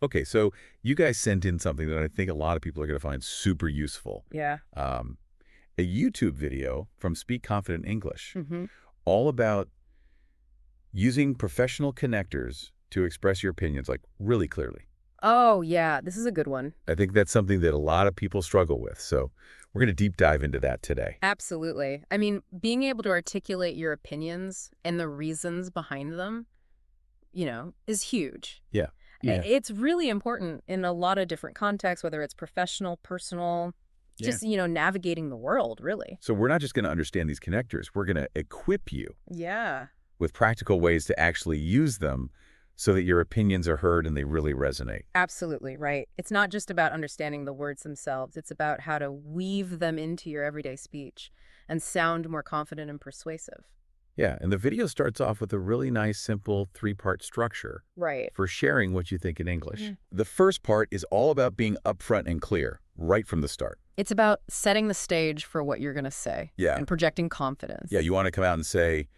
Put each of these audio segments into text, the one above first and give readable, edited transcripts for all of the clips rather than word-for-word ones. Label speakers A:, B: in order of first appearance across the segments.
A: Okay, so you guys sent in something that I think a lot of people are going to find super useful.
B: Yeah.
A: Um, a YouTube video from Speak Confident English,
B: Mm-hmm.
A: all about using professional connectors to express your opinions, like, really clearly.
B: Oh, yeah. This is a good one.
A: I think that's something that a lot of people struggle with, so we're going to deep dive into that today.
B: Absolutely. I mean, being able to articulate your opinions and the reasons behind them, is huge.
A: Yeah. Yeah.
B: It's really important in a lot of different contexts, whether it's professional, personal,
A: Yeah.
B: just, navigating the world, really.
A: So we're not just going to understand these connectors, we're going to equip you
B: Yeah.
A: with practical ways to actually use them so that your opinions are heard and they really resonate.
B: Absolutely, right. It's not just about understanding the words themselves. It's about how to weave them into your everyday speech and sound more confident and persuasive.
A: Yeah, and the video starts off with a really nice, simple three-part structure
B: Right.
A: for sharing what you think in English.
B: Mhm.
A: The first part is all about being upfront and clear right from the start.
B: It's about setting the stage for what you're going to say
A: Yeah.
B: and projecting confidence.
A: Yeah, you want to come out and say,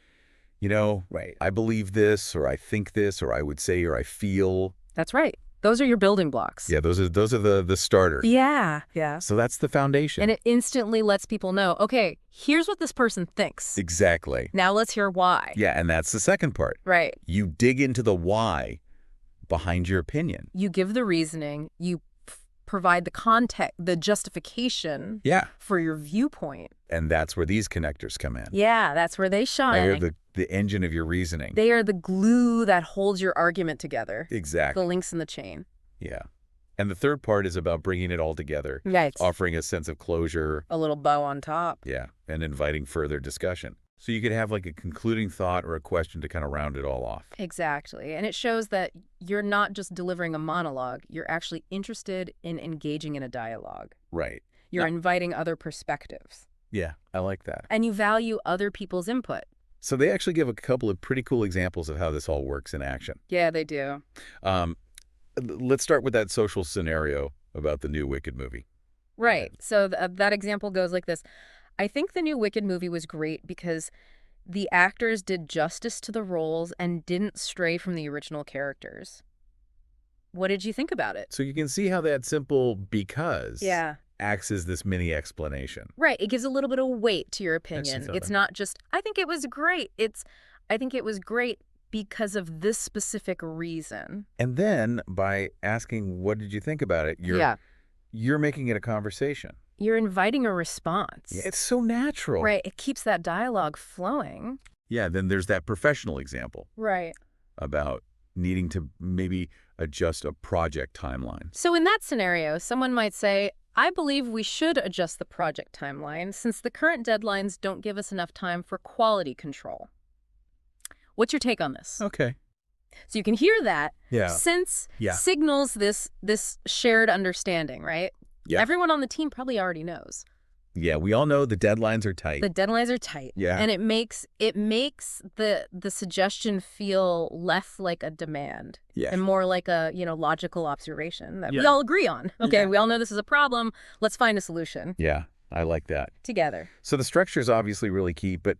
B: Right.
A: I believe this, or I think this, or I would say, or I feel.
B: That's right. Those are your building blocks.
A: Yeah, those are the starters.
B: Yeah. Yeah.
A: So that's the foundation.
B: And it instantly lets people know, okay, here's what this person thinks.
A: Exactly.
B: Now let's hear why.
A: Yeah, and that's the second part.
B: Right.
A: You dig into the why behind your opinion.
B: You give the reasoning, you provide the context, the justification
A: Yeah.
B: for your viewpoint.
A: And that's where these connectors come in.
B: Yeah, that's where they shine.
A: They're the engine of your reasoning.
B: They are the glue that holds your argument together.
A: Exactly.
B: The links in the chain.
A: Yeah. And the third part is about bringing it all together,
B: Right.
A: offering a sense of closure.
B: A little bow on top.
A: Yeah. And inviting further discussion. So you could have like a concluding thought or a question to kind of round it all off.
B: Exactly. And it shows that you're not just delivering a monologue. You're actually interested in engaging in a dialogue.
A: Right.
B: You're inviting other perspectives.
A: Yeah, I like that.
B: And you value other people's input.
A: So they actually give a couple of pretty cool examples of how this all works in action.
B: Yeah, they do.
A: Let's start with that social scenario about the new Wicked movie.
B: Right. So that example goes like this. I think the new Wicked movie was great because the actors did justice to the roles and didn't stray from the original characters. What did you think about it?
A: So you can see how that simple because
B: Yeah.
A: acts as this mini explanation.
B: Right. It gives a little bit of weight to your opinion.
A: something.
B: It's not just, I think it was great. I think it was great because of this specific reason.
A: And then by asking, what did you think about it? You're making it a conversation.
B: You're inviting a response.
A: Yeah, it's so natural.
B: Right. It keeps that dialogue flowing.
A: Yeah, then there's that professional example
B: Right.
A: about needing to maybe adjust a project timeline.
B: So in that scenario, someone might say, I believe we should adjust the project timeline since the current deadlines don't give us enough time for quality control. What's your take on this?
A: Okay.
B: So you can hear that
A: Yeah.
B: since
A: Yeah.
B: signals this shared understanding, right?
A: Yeah.
B: Everyone on the team probably already knows.
A: Yeah, we all know the deadlines are tight.
B: The deadlines are tight.
A: Yeah.
B: And it makes the suggestion feel less like a demand
A: Yeah.
B: and more like a, logical observation that we
A: Yeah.
B: all agree on. Okay,
A: Yeah.
B: we all know this is a problem. Let's find a solution
A: Yeah, I like that.
B: together.
A: So the structure is obviously really key, but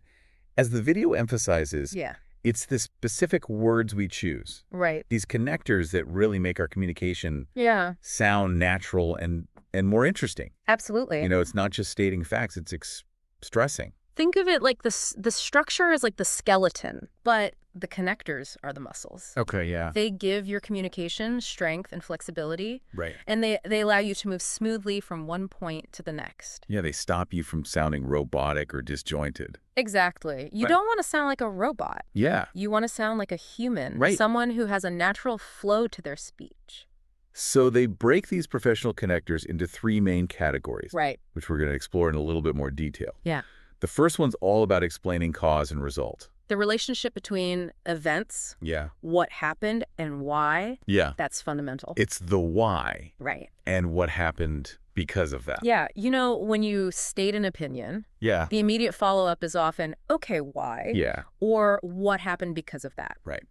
A: as the video emphasizes,
B: Yeah.
A: it's the specific words we choose,
B: Right.
A: these connectors that really make our communication
B: Yeah,
A: sound natural and more interesting.
B: absolutely.
A: It's not just stating facts, it's stressing.
B: Think of it like the structure is like the skeleton, but the connectors are the muscles.
A: Okay, yeah.
B: They give your communication strength and flexibility,
A: Right.
B: and they allow you to move smoothly from one point to the next.
A: Yeah, they stop you from sounding robotic or disjointed.
B: Exactly. You
A: Right.
B: don't want to sound like a robot.
A: Yeah.
B: You want to sound like a human,
A: Right.
B: someone who has a natural flow to their speech.
A: So they break these professional connectors into three main categories,
B: Right.
A: which we're going to explore in a little bit more detail.
B: Yeah.
A: The first one's all about explaining cause and result.
B: The relationship between events,
A: Yeah.
B: what happened, and why,
A: Yeah.
B: that's fundamental.
A: It's the why
B: Right.
A: and what happened because of that.
B: Yeah. When you state an opinion,
A: Yeah.
B: the immediate follow-up is often, okay, why?
A: Yeah.
B: Or what happened because of that?
A: Right.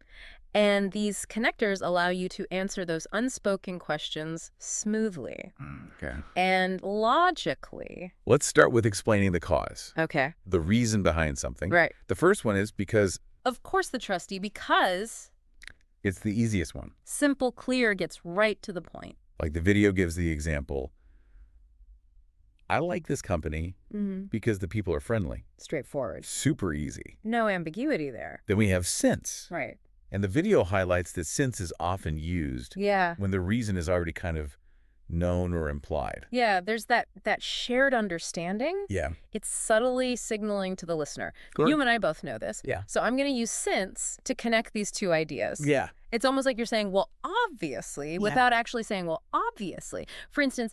B: And these connectors allow you to answer those unspoken questions smoothly
A: Okay.
B: and logically.
A: Let's start with explaining the cause,
B: Okay.
A: the reason behind something.
B: Right.
A: The first one is because
B: Of course the trustee, because
A: It's the easiest one.
B: Simple, clear, gets right to the point.
A: Like the video gives the example. I like this company because the people are friendly.
B: Straightforward.
A: Super easy.
B: No ambiguity there.
A: Then we have since.
B: Right.
A: And the video highlights that since is often used when the reason is already kind of known or implied.
B: Yeah, there's that shared understanding.
A: Yeah.
B: It's subtly signaling to the listener.
A: Correct.
B: You and I both know this.
A: Yeah.
B: So I'm going to use since to connect these two ideas.
A: Yeah.
B: It's almost like you're saying, well, obviously, without actually saying, well, obviously. For instance,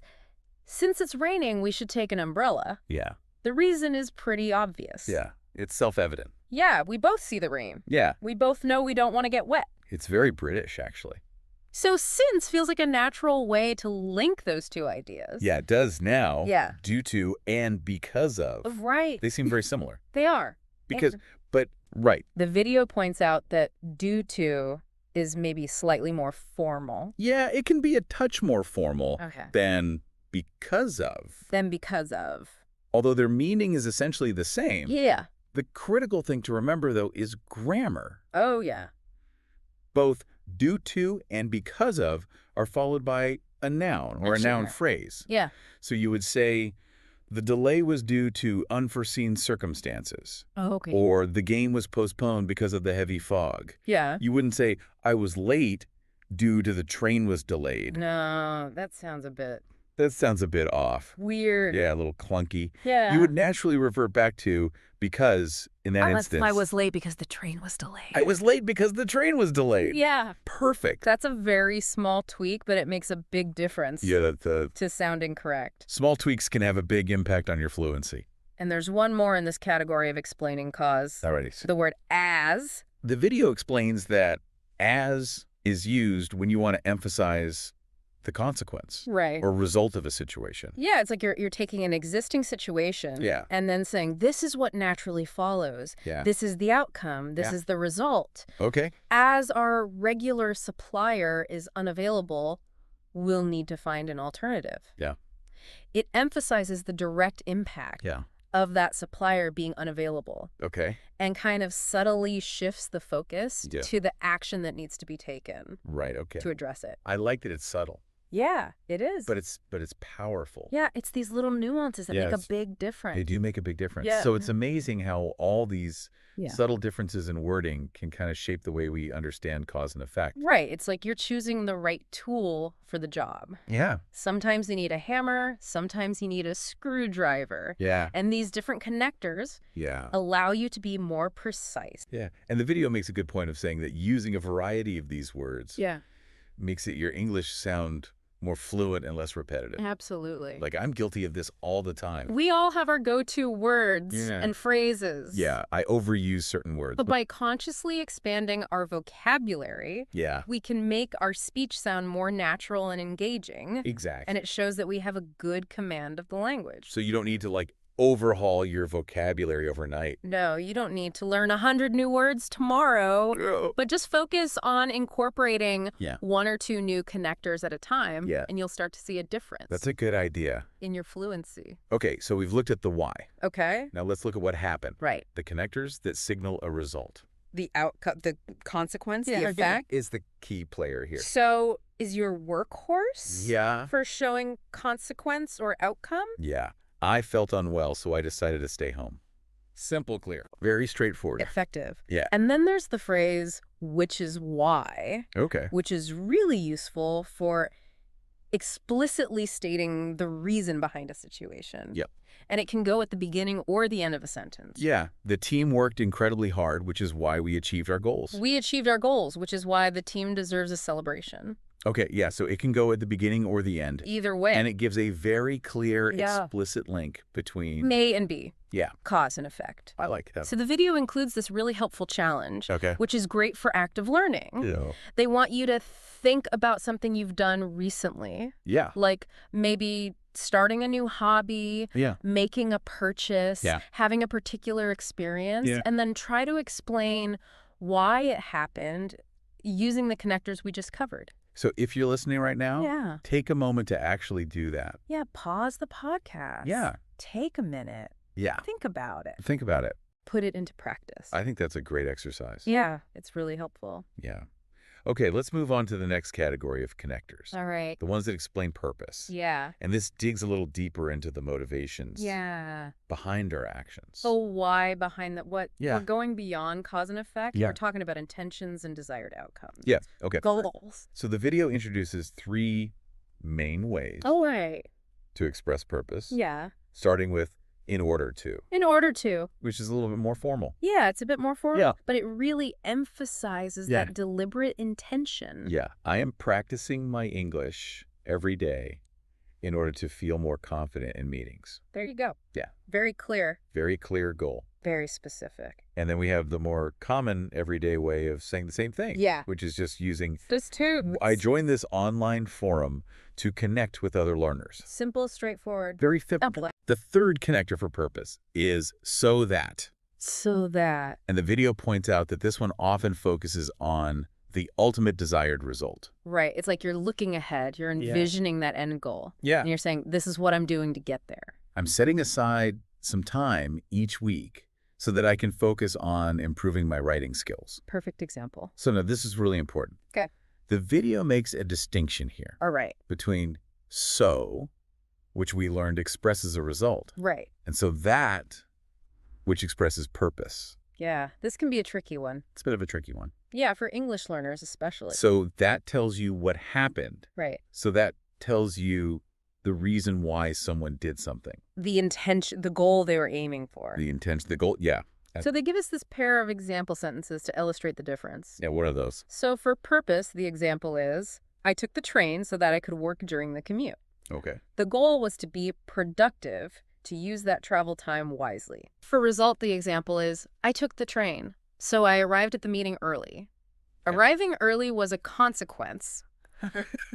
B: since it's raining, we should take an umbrella.
A: Yeah.
B: The reason is pretty obvious.
A: Yeah. It's self-evident.
B: Yeah, we both see the rain.
A: Yeah.
B: We both know we don't want to get wet.
A: It's very British, actually.
B: So since feels like a natural way to link those two ideas.
A: Yeah, it does now.
B: Yeah.
A: Due to and because of.
B: Right.
A: They seem very similar.
B: They are.
A: Right.
B: The video points out that due to is maybe slightly more formal.
A: Yeah, it can be a touch more formal than because of. Although their meaning is essentially the same.
B: Yeah.
A: The critical thing to remember, though, is grammar.
B: Oh, yeah.
A: Both due to and because of are followed by a noun or a noun phrase.
B: Yeah.
A: So you would say, the delay was due to unforeseen circumstances.
B: Oh, okay.
A: Or the game was postponed because of the heavy fog.
B: Yeah.
A: You wouldn't say, I was late due to the train was delayed.
B: No, that sounds a bit
A: off.
B: weird.
A: Yeah, a little clunky.
B: Yeah.
A: You would naturally revert back to because in that instance.
B: I was late because the train was delayed.
A: I was late because the train was delayed.
B: Yeah.
A: Perfect.
B: That's a very small tweak, but it makes a big difference
A: the
B: to sounding correct.
A: small tweaks can have a big impact on your fluency.
B: And there's one more in this category of explaining cause.
A: Alrighty.
B: The word as.
A: The video explains that as is used when you want to emphasize the consequence or result of a situation.
B: Yeah, it's like you're taking an existing situation and then saying, this is what naturally follows.
A: Yeah.
B: This is the outcome. This is the result.
A: Okay.
B: As our regular supplier is unavailable, we'll need to find an alternative.
A: Yeah.
B: It emphasizes the direct impact of that supplier being unavailable.
A: Okay.
B: And kind of subtly shifts the focus to the action that needs to be taken to address it.
A: I like that it's subtle.
B: Yeah, it is.
A: But it's powerful.
B: Yeah, it's these little nuances that make a big difference.
A: They do make a big difference.
B: Yeah.
A: So it's amazing how all these subtle differences in wording can kind of shape the way we understand cause and effect.
B: Right. It's like you're choosing the right tool for the job.
A: Yeah.
B: Sometimes you need a hammer. Sometimes you need a screwdriver.
A: Yeah.
B: And these different connectors allow you to be more precise.
A: Yeah. And the video makes a good point of saying that using a variety of these words makes it your English sound more fluent and less repetitive.
B: Absolutely.
A: Like, I'm guilty of this all the time.
B: We all have our go-to words and phrases.
A: Yeah, I overuse certain words.
B: But by consciously expanding our vocabulary, we can make our speech sound more natural and engaging.
A: Exactly.
B: And it shows that we have a good command of the language.
A: So you don't need to, like, overhaul your vocabulary overnight.
B: No, you don't need to learn 100 new words tomorrow, but just focus on incorporating one or two new connectors at a time, and you'll start to see a difference.
A: That's a good idea.
B: In your fluency.
A: Okay, so we've looked at the why.
B: Okay.
A: Now let's look at what happened.
B: Right.
A: The connectors that signal a result.
B: The outcome, the consequence, the effect.
A: Is the key player here.
B: So is your workhorse for showing consequence or outcome?
A: Yeah. I felt unwell, so I decided to stay home. Simple, clear. Very straightforward.
B: Effective.
A: Yeah.
B: And then there's the phrase, which is why.
A: Okay.
B: Which is really useful for explicitly stating the reason behind a situation.
A: Yep.
B: And it can go at the beginning or the end of a sentence.
A: Yeah. The team worked incredibly hard, which is why we achieved our goals.
B: We achieved our goals, which is why the team deserves a celebration.
A: Okay, yeah, so it can go at the beginning or the end.
B: Either way.
A: And it gives a very clear, explicit link between
B: May and B.
A: Yeah.
B: Cause and effect.
A: I like that.
B: So the video includes this really helpful challenge, which is great for active learning.
A: Yeah.
B: They want you to think about something you've done recently.
A: Yeah.
B: Like maybe starting a new hobby, making a purchase, having a particular experience, and then try to explain why it happened using the connectors we just covered.
A: So if you're listening right now, take a moment to actually do that.
B: Yeah, pause the podcast.
A: Yeah.
B: Take a minute.
A: Yeah.
B: Think about it.
A: Think about it.
B: Put it into practice.
A: I think that's a great exercise.
B: Yeah, it's really helpful.
A: Yeah. Okay, let's move on to the next category of connectors.
B: All right.
A: The ones that explain purpose.
B: Yeah.
A: And this digs a little deeper into the motivations
B: Yeah.
A: behind our actions.
B: The why behind that. What
A: Yeah.
B: we're going beyond cause and effect.
A: Yeah.
B: We're talking about intentions and desired outcomes.
A: Yeah. Okay.
B: Goals.
A: So the video introduces 3 main ways
B: Oh, right.
A: to express purpose.
B: Yeah.
A: Starting with in order to.
B: In order to.
A: Which is a little bit more formal.
B: Yeah, it's a bit more formal.
A: Yeah.
B: But it really emphasizes that deliberate intention.
A: Yeah. I am practicing my English every day in order to feel more confident in meetings.
B: There you go.
A: Yeah.
B: Very clear.
A: Very clear goal.
B: Very specific.
A: And then we have the more common everyday way of saying the same thing.
B: Yeah.
A: Which is just using...
B: Just two.
A: I joined this online forum to connect with other learners.
B: Simple, straightforward.
A: Very simple. The third connector for purpose is so that.
B: So that.
A: And the video points out that this one often focuses on the ultimate desired result.
B: Right. It's like you're looking ahead. You're envisioning that end goal.
A: Yeah.
B: And you're saying, this is what I'm doing to get there.
A: I'm setting aside some time each week so that I can focus on improving my writing skills.
B: Perfect example.
A: So now this is really important.
B: Okay.
A: The video makes a distinction here.
B: All right.
A: Between so, which we learned expresses a result.
B: Right.
A: And so that, which expresses purpose.
B: Yeah. This can be a tricky one.
A: It's a bit of a tricky one.
B: Yeah, for English learners especially.
A: So that tells you what happened.
B: Right.
A: So that tells you the reason why someone did something.
B: The intention, the goal they were aiming for.
A: The intention, the goal, yeah.
B: So they give us this pair of example sentences to illustrate the difference.
A: Yeah, what are those?
B: So for purpose, the example is, I took the train so that I could work during the commute.
A: Okay.
B: The goal was to be productive, to use that travel time wisely. For result, the example is, I took the train, so I arrived at the meeting early.
A: Okay.
B: Arriving early was a consequence,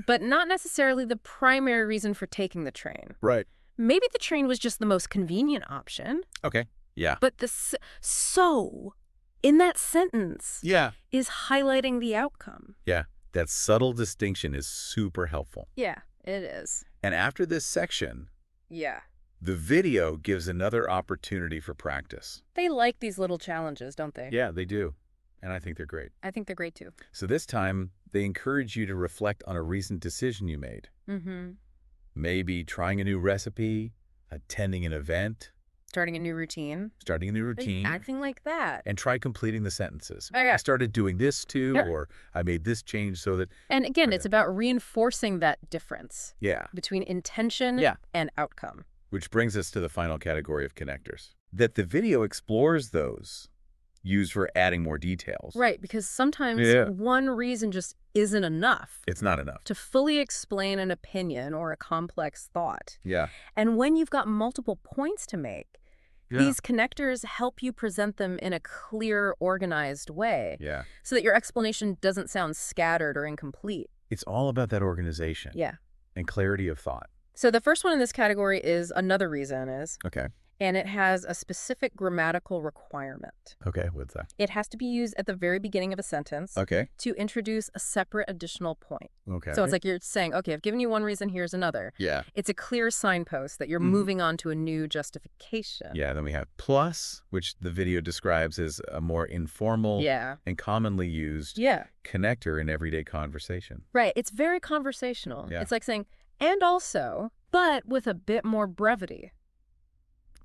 B: but not necessarily the primary reason for taking the train.
A: Right.
B: Maybe the train was just the most convenient option.
A: Okay. Yeah.
B: But the so in that sentence is highlighting the outcome.
A: Yeah. That subtle distinction is super helpful.
B: Yeah, it is.
A: And after this section,
B: yeah,
A: the video gives another opportunity for practice.
B: They like these little challenges, don't they?
A: Yeah, they do. And I think they're great.
B: I think they're great too.
A: So this time, they encourage you to reflect on a recent decision you made.
B: Mm-hmm.
A: Maybe trying a new recipe, attending an event.
B: Starting a new routine.
A: Starting a new routine.
B: Acting like that.
A: And try completing the sentences.
B: Oh, yeah.
A: I started doing this too, or I made this change so that...
B: And again, it's about reinforcing that difference.
A: Yeah.
B: Between intention and outcome.
A: Which brings us to the final category of connectors. That the video explores those used for adding more details.
B: Right, because sometimes one reason just isn't enough.
A: It's not enough.
B: To fully explain an opinion or a complex thought.
A: Yeah.
B: And when you've got multiple points to make, these connectors help you present them in a clear, organized way.
A: Yeah.
B: So that your explanation doesn't sound scattered or incomplete.
A: It's all about that organization.
B: Yeah.
A: And clarity of thought.
B: So the first one in this category is another reason is.
A: Okay.
B: And it has a specific grammatical requirement.
A: Okay, what's that?
B: It has to be used at the very beginning of a sentence to introduce a separate additional point.
A: Okay.
B: So it's like you're saying, okay, I've given you one reason, here's another.
A: Yeah.
B: It's a clear signpost that you're moving on to a new justification.
A: Yeah, then we have plus, which the video describes as a more informal and commonly used connector in everyday conversation.
B: Right, it's very conversational.
A: Yeah.
B: It's like saying, and also, but with a bit more brevity.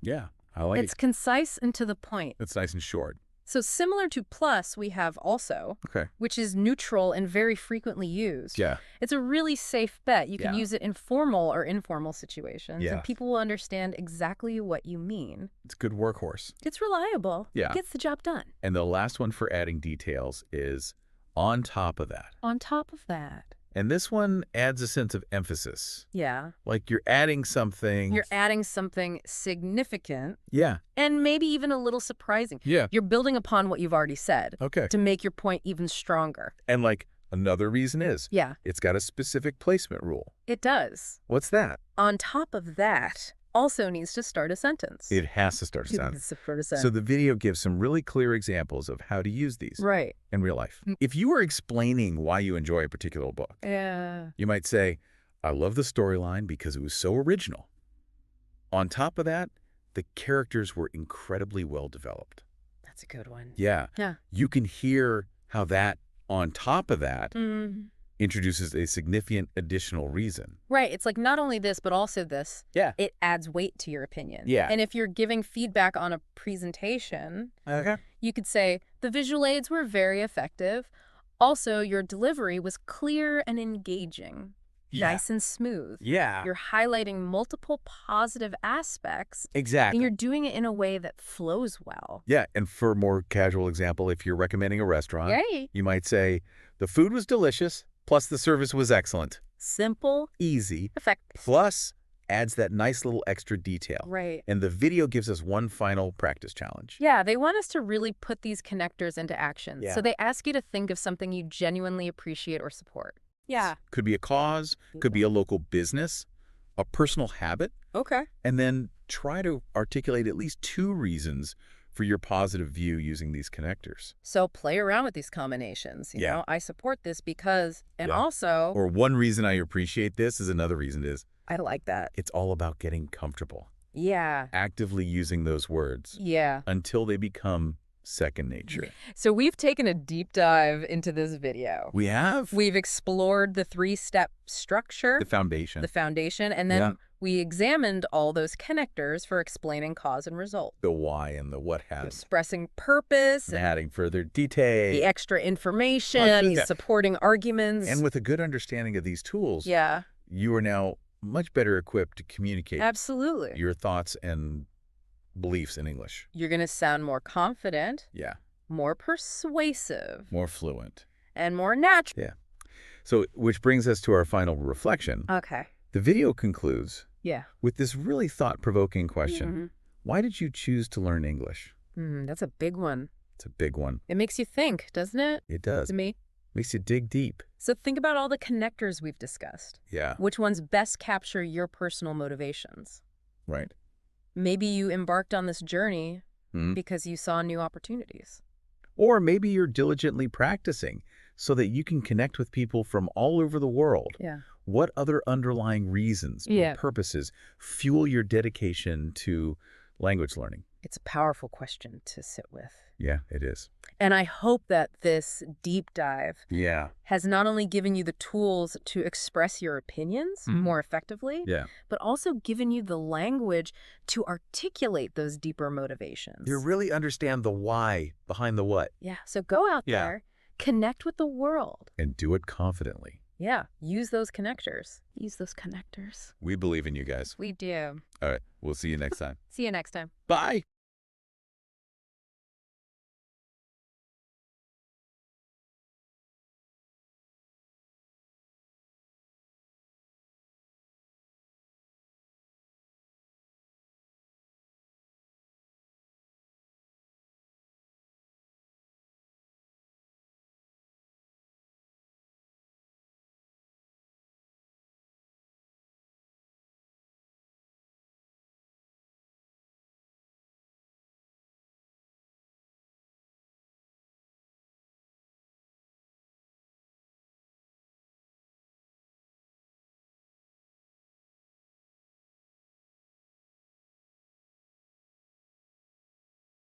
A: Yeah, I like it.
B: It's concise and to the point.
A: It's nice and short.
B: So similar to plus, we have also, which is neutral and very frequently used.
A: Yeah.
B: It's a really safe bet. You can use it in formal or informal situations, and people will understand exactly what you mean.
A: It's a good workhorse.
B: It's reliable.
A: Yeah.
B: It gets the job done.
A: And the last one for adding details is on top of that.
B: On top of that.
A: And this one adds a sense of emphasis.
B: Yeah.
A: Like you're adding something.
B: You're adding something significant.
A: Yeah.
B: And maybe even a little surprising.
A: Yeah.
B: You're building upon what you've already said.
A: Okay.
B: To make your point even stronger.
A: And like another reason is.
B: Yeah.
A: It's got a specific placement rule.
B: It does.
A: What's that?
B: On top of that, also needs to start a sentence.
A: It has to start a sentence. So the video gives some really clear examples of how to use these in real life. If you were explaining why you enjoy a particular book, you might say, I love the storyline because it was so original. On top of that, the characters were incredibly well developed.
B: That's a good one.
A: Yeah.
B: Yeah.
A: You can hear how that on top of that, introduces a significant additional reason.
B: Right. It's like not only this, but also this.
A: Yeah.
B: It adds weight to your opinion.
A: Yeah.
B: And if you're giving feedback on a presentation, you could say, the visual aids were very effective. Also, your delivery was clear and engaging. Nice and smooth.
A: Yeah.
B: You're highlighting multiple positive aspects.
A: Exactly.
B: And you're doing it in a way that flows well.
A: Yeah. And for a more casual example, if you're recommending a restaurant, you might say, the food was delicious, plus the service was excellent.
B: Simple.
A: Easy.
B: Effective.
A: Plus adds that nice little extra detail.
B: Right.
A: And the video gives us one final practice challenge.
B: Yeah, they want us to really put these connectors into action.
A: Yeah.
B: So they ask you to think of something you genuinely appreciate or support. Yeah.
A: Could be a cause, could be a local business, a personal habit.
B: Okay.
A: And then try to articulate at least 2 reasons for your positive view using these connectors.
B: So play around with these combinations. You know, I support this because, and also.
A: Or one reason I appreciate this is another reason is.
B: I like that.
A: It's all about getting comfortable.
B: Yeah.
A: Actively using those words.
B: Yeah.
A: Until they become second nature.
B: So we've taken a deep dive into this video.
A: We have.
B: We've explored the 3-step structure.
A: The foundation.
B: The foundation. And then we examined all those connectors for explaining cause and result.
A: The why and the what has.
B: Expressing purpose.
A: And adding further detail.
B: The extra information. Supporting arguments.
A: And with a good understanding of these tools.
B: Yeah.
A: You are now much better equipped to communicate.
B: Absolutely.
A: Your thoughts and beliefs in English.
B: You're going to sound more confident.
A: Yeah.
B: More persuasive.
A: More fluent.
B: And more natural.
A: Yeah. So, which brings us to our final reflection.
B: Okay.
A: The video concludes with this really thought-provoking question. Why did you choose to learn English?
B: That's a big one.
A: It's a big one.
B: It makes you think, doesn't it?
A: It does.
B: To me.
A: Makes you dig deep.
B: So think about all the connectors we've discussed.
A: Yeah.
B: Which ones best capture your personal motivations?
A: Right.
B: Maybe you embarked on this journey because you saw new opportunities.
A: Or maybe you're diligently practicing so that you can connect with people from all over the world.
B: Yeah.
A: What other underlying reasons or purposes fuel your dedication to language learning?
B: It's a powerful question to sit with.
A: Yeah, it is.
B: And I hope that this deep dive has not only given you the tools to express your opinions more effectively, but also given you the language to articulate those deeper motivations.
A: You really understand the why behind the what.
B: Yeah. So go out there, connect with the world.
A: And do it confidently.
B: Yeah. Use those connectors. Use those connectors.
A: We believe in you guys.
B: We do.
A: All right. We'll see you next time.
B: See you next time.
A: Bye.